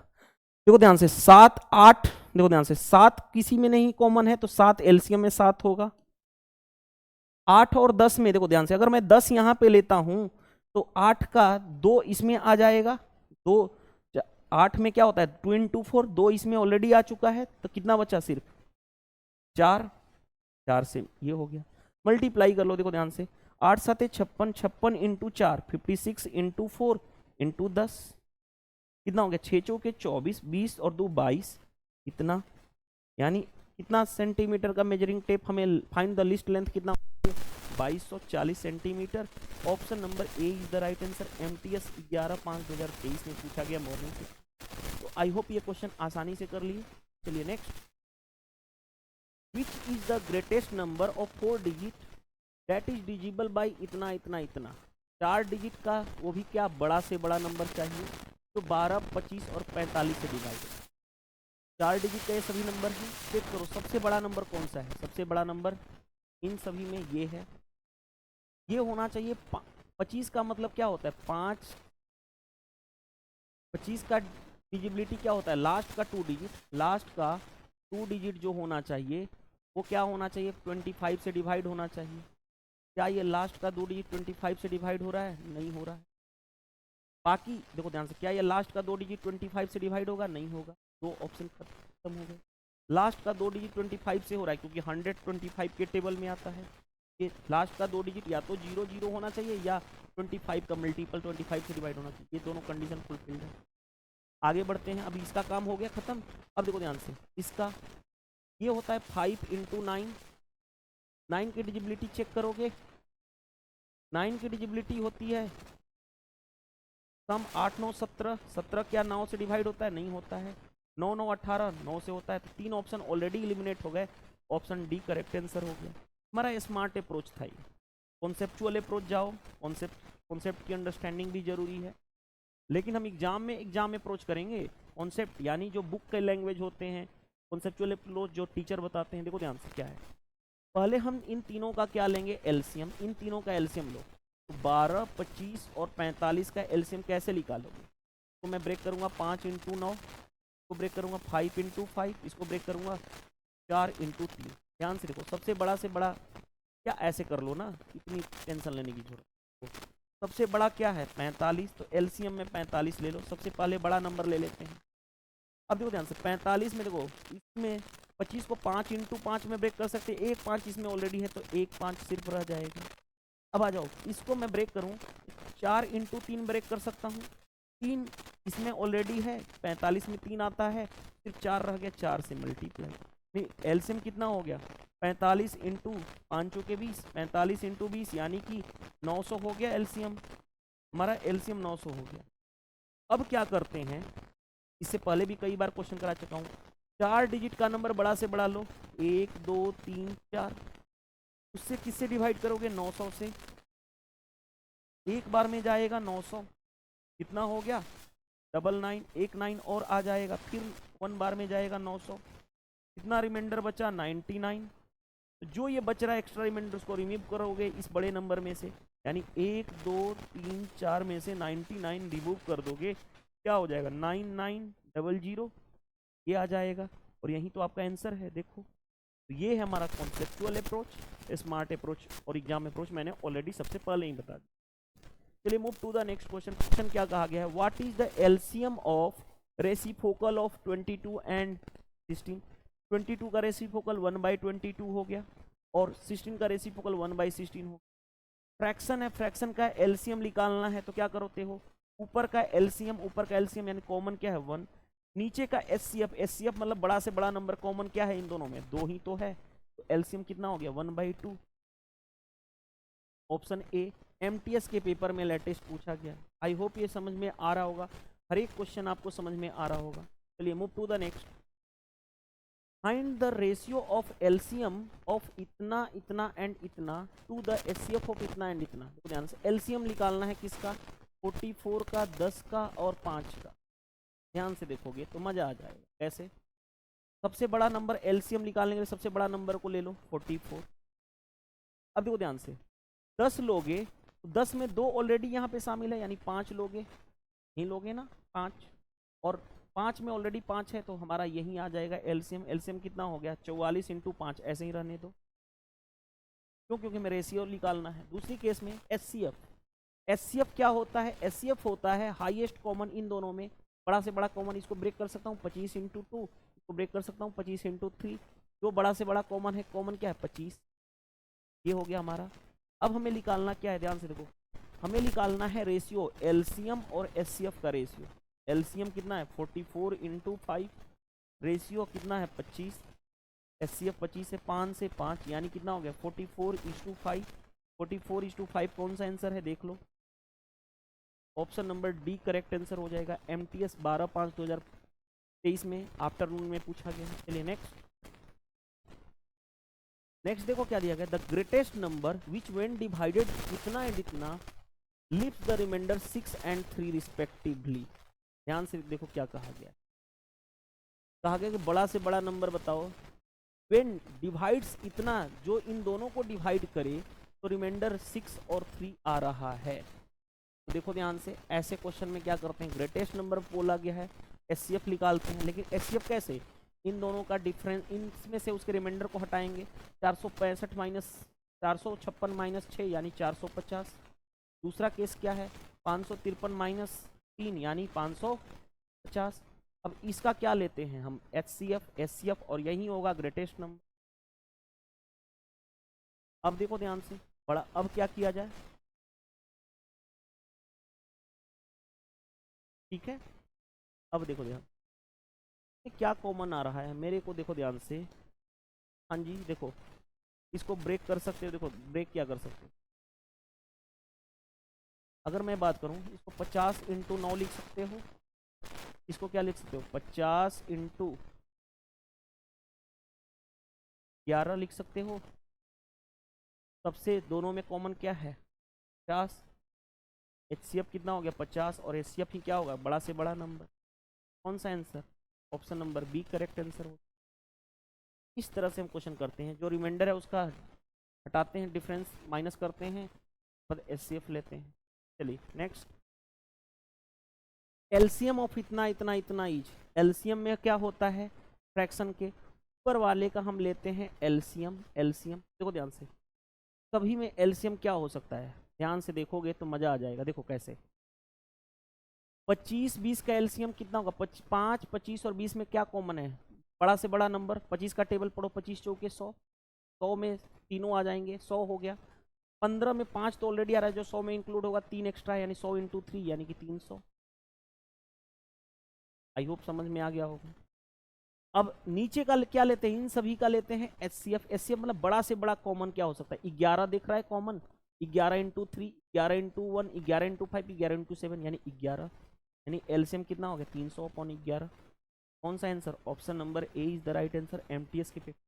देखो ध्यान से 7 8, देखो ध्यान से 7 किसी में नहीं कॉमन है, तो 7 एलसीएम में 7 होगा। 8 और 10 में देखो ध्यान से, अगर मैं 10 यहां पे लेता हूं तो 8 का 2 इसमें आ जाएगा, 2 8 में क्या होता है 2 इंटू 4, 2 इसमें ऑलरेडी आ चुका है, तो कितना बचा सिर्फ 4, 4 से ये हो गया, मल्टीप्लाई कर लो। देखो ध्यान से 8 7 56, 56 इंटू 4 56 इंटू 4 इंटू 10 कितना हो गया, 6 चौके 24, 20 और 2 22, इतना, यानी कितना सेंटीमीटर का मेजरिंग टेप हमें फाइंड द लिस्ट लेंथ कितना 2240 centimetre. Option number A is the right answer. MTS 11/5/2023 में पूछा गया मॉर्निंग से। तो आई होप ये क्वेश्चन आसानी से कर लिए। चलिए next, which is the greatest number of 4 digit that is डिजिबल by इतना इतना इतना। 4 डिजिट का वो भी क्या बड़ा से बड़ा नंबर चाहिए, तो 12, 25 और 45 से डिवाइड। 4 डिजिट का ये सभी नंबर हैं। चेक करो सबसे बड़ा नंबर कौन सा है। सबसे बड़ा नंबर इन सभी में ये है, ये होना चाहिए 25 का मतलब क्या होता है 5। 25 का डिजिबिलिटी क्या होता है, लास्ट का 2 डिजिट, लास्ट का 2 डिजिट जो होना चाहिए वो क्या होना चाहिए 25 से डिवाइड होना चाहिए। क्या ये लास्ट का 2 डिजिट 25 से डिवाइड हो रहा है, नहीं हो रहा है। बाकी देखो ध्यान से, क्या ये लास्ट का 2 डिजिट 25 से डिवाइड होगा, नहीं होगा। दो ऑप्शन खत्म हो गए। लास्ट का 2 डिजिट 25 से हो रहा है क्योंकि 125 के टेबल में आता है। ये लास्ट का 2 डिजिट या तो 0 होना चाहिए या 25 का मल्टीपल 25 से डिवाइड होना चाहिए। ये दोनों कंडीशन फुलफिल्ड है। आगे बढ़ते हैं। अभी इसका काम हो गया खत्म। अब देखो ध्यान से, इसका ये होता है 5 × 9। 9 की डिजिबिलिटी चेक करोगे, 9 की डिजिबिलिटी होती है सम 8 9 17। 17 क्या 9 से डिवाइड होता है, नहीं होता है। 9 9 18, 9 से होता है। तो 3 ऑप्शन ऑलरेडी एलिमिनेट हो गए। ऑप्शन डी करेक्ट आंसर हो गया। हमारा स्मार्ट अप्रोच था ये। कॉन्सेप्चुअल अप्रोच जाओ, कॉन्सेप्ट की अंडरस्टैंडिंग भी जरूरी है, लेकिन हम एग्जाम में अप्रोच करेंगे। कॉन्सेप्ट यानी जो बुक के लैंग्वेज होते हैं, कॉन्सेप्चुअल अप्रोच जो टीचर बताते हैं। देखो ध्यान से क्या है, पहले हम इन तीनों का क्या लेंगे, एलसीएम। इन तीनों का एलसीएम लो। तो 12, 25 और 45 का एलसीएम कैसे निकालोगे। तो मैं ब्रेक करूंगा 5 × 9, इसको ब्रेक करूंगा 5 × 5, इसको ब्रेक करूंगा 4 × 3। ध्यान से देखो, सबसे बड़ा से बड़ा क्या, ऐसे कर लो ना, इतनी टेंशन लेने की जरूरत। सबसे बड़ा क्या है 45, तो एलसीएम में 45 ले लो। सबसे पहले बड़ा नंबर ले लेते हैं। अब देखो ध्यान से 45 में देखो, इसमें 25 को 5 × 5 में ब्रेक कर सकते हैं। 1 5 इसमें ऑलरेडी है तो 1 5 सिर्फ रह जाएगा। अब आ जाओ, इसको मैं ब्रेक करूं 4 × 3 ब्रेक कर सकता हूं। 3 इसमें ऑलरेडी है, 45 में 3 आता है, सिर्फ 4 रह गया, 4 से मल्टीप्लाई। एलसीएम कितना हो गया 45 × 5 के 20, 45 × 20 यानी कि 900 हो गया एलसीएम। हमारा एलसीएम 900 हो गया। अब क्या करते हैं, इससे पहले भी कई बार क्वेश्चन करा चुका हूँ। 4 डिजिट का नंबर बड़ा से बड़ा लो, 1 2 3 4। उससे किससे डिवाइड करोगे, 900 से। एक बार में जाएगा 900, कितना हो गया 99, एक 9 और आ जाएगा, फिर 1 बार में जाएगा 900, कितना रिमाइंडर बचा 99। जो ये बच रहा है एक्स्ट्रा रिमाइंडर उसको रिमूव करोगे इस बड़े नंबर में से, यानी 1 2 3 4 में से 99 रिमूव कर दोगे, क्या हो जाएगा 9900, ये आ जाएगा। और यही तो आपका आंसर है। देखो, तो ये है हमारा कॉन्सेप्चुअल अप्रोच, स्मार्ट अप्रोच और एग्जाम अप्रोच मैंने ऑलरेडी सबसे पहले ही बता दिया। चलिए move to the next question. Question क्या कहा गया है, what is the LCM of reciprocal of 22 and 16। 22 का रेसिप्रोकल 1/22 हो गया और 16 का रेसिप्रोकल 1/16 हो। फ्रैक्शन है, फ्रैक्शन का एलसीएम निकालना है तो क्या करते हो, ऊपर का एलसीएम यानी कॉमन क्या है 1, नीचे का एचसीएफ, एचसीएफ मतलब बड़ा से बड़ा नंबर, कॉमन क्या है इन दोनों में 2 ही तो है, तो एलसीएम कितना हो गया 1/2। ऑप्शन ए एमटीएस के पेपर में लेटेस्ट पूछा गया। आई होप ये समझ में आ रहा होगा, हर एक क्वेश्चन आपको समझ में आ रहा होगा। चलिए move to the next. Find the ratio of LCM of इतना इतना एंड इतना टू द एचसीएफ ऑफ इतना एंड इतना। तो ध्यान से एलसीएम निकालना है किसका, 44 का, 10 का और 5 का। ध्यान से देखोगे तो मजा आ जाएगा। कैसे, सबसे बड़ा नंबर एलसीएम निकालने के लिए सबसे बड़ा नंबर को ले लो 44। अब देखो ध्यान से, 10 लोगे तो 10 में 2 ऑलरेडी यहाँ पे शामिल है, यानी 5 लोगे, यही लोगे ना 5, और 5 में ऑलरेडी 5 है तो हमारा यही आ जाएगा एलसीएम। एलसीएम कितना हो गया 44 × 5, ऐसे ही रहने दो, क्यों, क्योंकि मैं रेशियो निकालना है। दूसरी केस में एचसीएफ, एचसीएफ क्या होता है, एचसीएफ होता है हाईएस्ट कॉमन इन दोनों में, बड़ा से बड़ा कॉमन, इसको ब्रेक कर सकता हूँ 25 × 2, इसको ब्रेक कर सकता हूँ 25 × 3। जो बड़ा से बड़ा कॉमन है, कॉमन क्या है 25, ये हो गया हमारा। अब हमें निकालना क्या है, ध्यान से देखो, हमें निकालना है रेशियो एलसीएम और एचसीएफ का रेशियो। एलसीएम कितना है 44 × 5, रेशियो कितना है 25, एचसीएफ 25 है, 5 से 5 यानी कितना हो गया 44:5। 44:5 कौन सा आंसर है देख लो, option number D correct answer हो जाएगा। एमटीएस 12/5/2023 में आफ्टरनून में पूछा गया। चलिए नेक्स्ट देखो क्या दिया गया, the greatest number which when divided इतना एंड इतना leaves the remainder 6 and 3 respectively. ध्यान से देखो क्या कहा गया, कहा गया कि बड़ा से बड़ा नंबर बताओ। व्हेन डिवाइड्स इतना, जो इन दोनों को डिवाइड करे तो रिमाइंडर 6 और 3 आ रहा है। तो देखो ध्यान से, ऐसे क्वेश्चन में क्या करते हैं, ग्रेटेस्ट नंबर बोला गया है, एचसीएफ निकालते हैं। लेकिन एचसीएफ कैसे, इन दोनों का डिफरेंस, इनमें से उसके रिमाइंडर को हटाएंगे। 465 माइनस 456 माइनस 6 यानी 450। दूसरा केस क्या है, 553 माइनस 3 यानी 550। अब इसका क्या लेते हैं हम, एचसीएफ, एचसीएफ, और यही होगा ग्रेटेस्ट नंबर। अब देखो ध्यान से, बड़ा, अब क्या किया जाए, ठीक है। अब देखो ध्यान, क्या कॉमन आ रहा है मेरे को, देखो ध्यान से। हाँ जी देखो, इसको ब्रेक कर सकते हो, देखो ब्रेक क्या कर सकते हो। अगर मैं बात करूं, इसको 50 इंटू 9 लिख सकते हो। इसको क्या लिख सकते हो, 50 इंटू 11 लिख सकते हो। सबसे दोनों में कॉमन क्या है, 50। एचसीएफ कितना हो गया, 50, और एचसीएफ ही क्या होगा, बड़ा से बड़ा नंबर। कौन सा answer, option number B correct answer हो। इस तरह से हम क्वेश्चन करते हैं, जो रिमाइंडर है उसका हटाते हैं, डिफरेंस माइनस करते हैं, फिर एचसीएफ लेते हैं। चलिए नेक्स्ट, एलसीएम ऑफ इतना इतना इतना इज। एलसीएम में क्या होता है, फ्रैक्शन के ऊपर वाले का हम लेते हैं एलसीएम। एलसीएम देखो ध्यान से, कभी में एलसीएम क्या हो सकता है, ध्यान से देखोगे तो मजा आ जाएगा। देखो कैसे, 25 20 का एलसीएम कितना होगा, 5 25 और 20 में क्या कॉमन है, बड़ा से बड़ा नंबर। 25 का टेबल पढ़ो, 25 चौके 100, 100 में तीनों आ जाएंगे, 100 हो गया। 15 में 5 तो ऑलरेडी आ रहा है, जो 100 में इंक्लूड होगा 3 एक्स्ट्रा, यानी 100 इंटू 3 यानी कि 300। आई होप समझ में आ गया होगा। अब नीचे का क्या लेते हैं, इन सभी का लेते हैं एचसीएफ। एचसीएफ मतलब बड़ा से बड़ा कॉमन क्या हो सकता है, 11 दिख रहा है common, 11 into 3, 11 into 1, 11 into 5, 11 into 7 यानी 11, यानी एलसीएम कितना हो गया, 300 अपॉन 11। कौन सा answer, option number A is the right answer. MTS के पेपर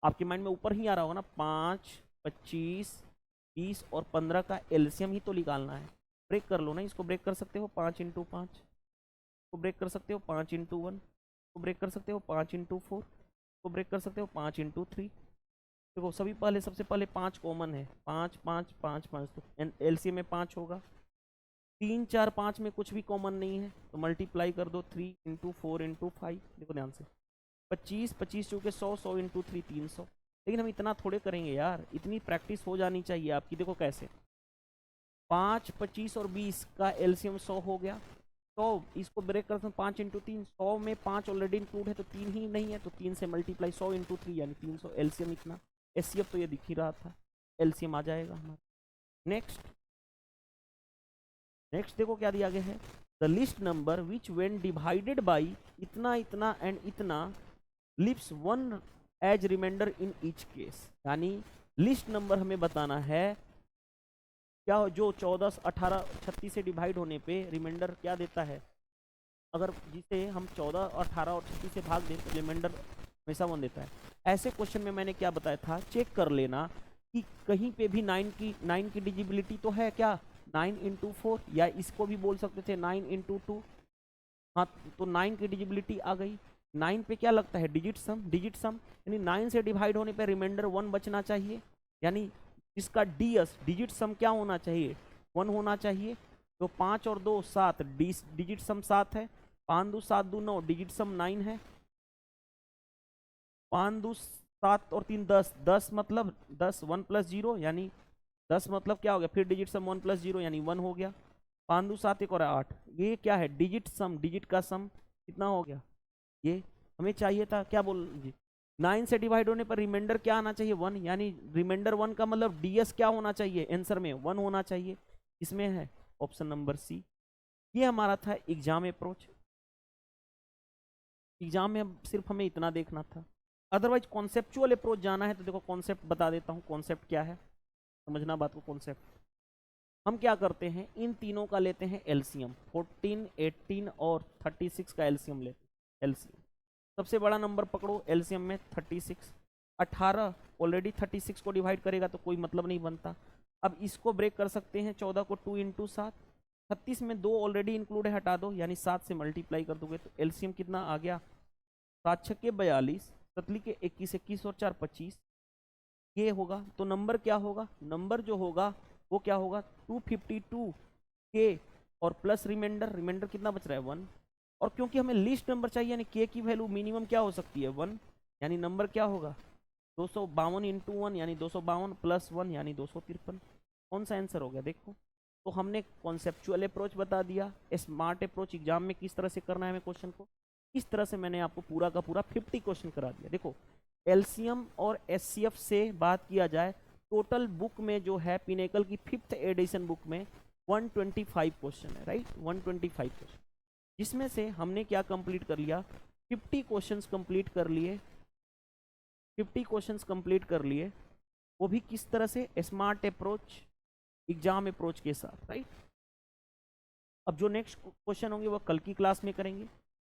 आपके माइंड में ऊपर ही आ रहा होगा ना, 5 25 20 और 15 का एलसीएम ही तो निकालना है। ब्रेक कर लो ना, इसको ब्रेक कर सकते हो 5 इंटू 5, को ब्रेक कर सकते हो 5 इंटू 1, को ब्रेक कर सकते हो 5 इंटू 4, को ब्रेक कर सकते हो 5 इंटू 3। देखो सभी पहले, सबसे पहले 5 कॉमन है, 5 5 5 5, तो एलसीएम में 5 होगा। 3 4 5 में कुछ भी कॉमन नहीं है, तो मल्टीप्लाई कर दो 3 इंटू 4 इंटू 5। देखो ध्यान से, 25 25 चूँकि 100, 100 इंटू 3 300। लेकिन हम इतना थोड़े करेंगे यार, इतनी प्रैक्टिस हो जानी चाहिए आपकी। देखो कैसे, 5 25 और 20 का एलसीएम 100 हो गया, तो इसको ब्रेक करते हैं 5 इंटू 3, 100 में 5 ऑलरेडी इंक्लूड है तो 3 ही नहीं है, तो 3 से मल्टीप्लाई, 100 इंटू 3 यानी 300। एलसीएम इतना, एचसीएफ तो ये दिख ही रहा था, एलसीएम आ जाएगा हमारा। नेक्स्ट, नेक्स्ट देखो क्या दिया गया है, the least number which when divided by इतना इतना एंड इतना leaves one as remainder in each case. यानी लिस्ट नंबर हमें बताना है क्या, जो 14 18 36 से डिवाइड होने पे रिमाइंडर क्या देता है। अगर जिसे हम 14 और 18 और 36 से भाग दें तो रिमाइंडर हमेशा 1 देता है। ऐसे क्वेश्चन में मैंने क्या बताया था, चेक कर लेना कि कहीं पे भी 9 की डिजिबिलिटी तो है क्या, 9 इंटू 4, या इसको भी बोल सकते थे 9 इंटू 2। हाँ, तो 9 की डिजिबिलिटी आ गई। 9 पे क्या लगता है, डिजिट सम, डिजिट सम, यानी 9 से डिवाइड होने पे रिमाइंडर 1 बचना चाहिए, यानी इसका डीएस डिजिट सम क्या होना चाहिए, 1 होना चाहिए। तो 5 और 2 7, डिजिट सम 7 है, 5 2 7 2 9, डिजिट सम 9 है, 5 2 7 और 3 10, 10 मतलब 10, 1 प्लस 0 यानी 10 मतलब क्या हो गया, फिर डिजिट सम 1 प्लस 0 यानी 1 हो गया। 5 2 7 1 और 8, ये क्या है, डिजिट सम, डिजिट का सम कितना हो गया, ये हमें चाहिए था। क्या बोल जी, 9 से डिवाइड होने पर रिमाइंडर क्या आना चाहिए, 1, यानी रिमाइंडर 1 का मतलब डीएस क्या होना चाहिए, आंसर में 1 होना चाहिए। इसमें है ऑप्शन नंबर सी। ये हमारा था एग्जाम अप्रोच। एग्जाम में सिर्फ हमें इतना देखना था, अदरवाइज कॉन्सेप्चुअल अप्रोच जाना है तो देखो कॉन्सेप्ट बता देता हूँ, कॉन्सेप्ट क्या है, समझना बात को। कॉन्सेप्ट हम क्या करते हैं, इन तीनों का लेते हैं एलसीएम, 14 18 और 36 का एलसीएम लेते हैं। एलसीएम सबसे बड़ा नंबर पकड़ो एलसीएम में 36, 18 ऑलरेडी 36 को डिवाइड करेगा तो कोई मतलब नहीं बनता। अब इसको ब्रेक कर सकते हैं, 14 को 2 इंटू 7, 36 में 2 ऑलरेडी इंक्लूड है, हटा दो, यानी 7 से मल्टीप्लाई कर दोगे तो एलसीएम कितना आ गया, 7 छक्के 42, ततली के 21 21 और 4 25, ये होगा। तो नंबर क्या होगा, नंबर जो होगा वो क्या होगा 252 के और प्लस रिमाइंडर, रिमाइंडर कितना बच रहा है 1, और क्योंकि हमें लीस्ट नंबर चाहिए यानी के की वैल्यू मिनिमम क्या हो सकती है 1, यानी नंबर क्या होगा 252 इंटू 1 यानी 252 प्लस 1 यानी 253। कौन सा आंसर हो गया देखो। तो हमने कॉन्सेप्चुअल अप्रोच बता दिया, स्मार्ट अप्रोच एग्जाम में किस तरह से करना है हमें क्वेश्चन को, इस तरह से मैंने आपको पूरा का पूरा 50 क्वेश्चन करा दिया। देखो एलसीएम और एचसीएफ से बात किया जाए, टोटल बुक में जो है पिनेकल की 5th एडिशन बुक में 125 क्वेश्चन है, राइट 125 क्वेश्चन, जिसमें से हमने क्या कंप्लीट कर लिया 50 क्वेश्चंस कंप्लीट कर लिए, 50 क्वेश्चंस कंप्लीट कर लिए, वो भी किस तरह से स्मार्ट अप्रोच एग्जाम अप्रोच के साथ, राइट। अब जो नेक्स्ट क्वेश्चन होंगे वो कल की क्लास में करेंगे।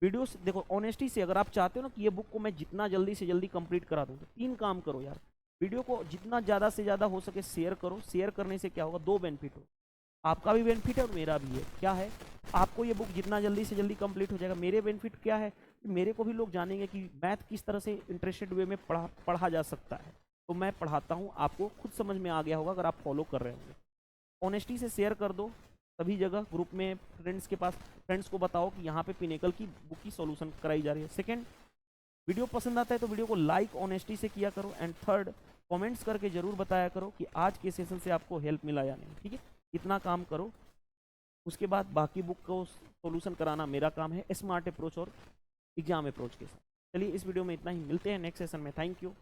वीडियोस देखो ऑनेस्टी से, अगर आप चाहते हो ना कि ये बुक को मैं जितना जल्दी से जल्दी कंप्लीट करा दूँ तो 3 काम करो यार, वीडियो को जितना ज़्यादा से ज़्यादा हो सके शेयर करो। शेयर करने से क्या होगा, 2 बेनिफिट हो, आपका भी बेनिफिट है और मेरा भी है। क्या है, आपको ये बुक जितना जल्दी से जल्दी कंप्लीट हो जाएगा, मेरे बेनिफिट क्या है, मेरे को भी लोग जानेंगे कि मैथ किस तरह से इंटरेस्टेड वे में पढ़ा जा सकता है। तो मैं पढ़ाता हूँ, आपको खुद समझ में आ गया होगा अगर आप फॉलो कर रहे होंगे। ऑनेस्टी से शेयर कर दो सभी जगह, ग्रुप में फ्रेंड्स के पास, फ्रेंड्स को बताओ कि यहाँ पे पिनेकल की बुक की सॉल्यूशन कराई जा रही है। सेकंड, वीडियो पसंद आता है तो वीडियो को लाइक ऑनेस्टी से किया करो। एंड थर्ड, कमेंट्स करके जरूर बताया करो कि आज के सेशन से आपको हेल्प मिला या नहीं, ठीक है। इतना काम करो, उसके बाद बाकी बुक को सॉल्यूशन कराना मेरा काम है, स्मार्ट अप्रोच और एग्जाम अप्रोच के साथ। चलिए इस वीडियो में इतना ही, मिलते हैं नेक्स्ट सेशन में। Thank you.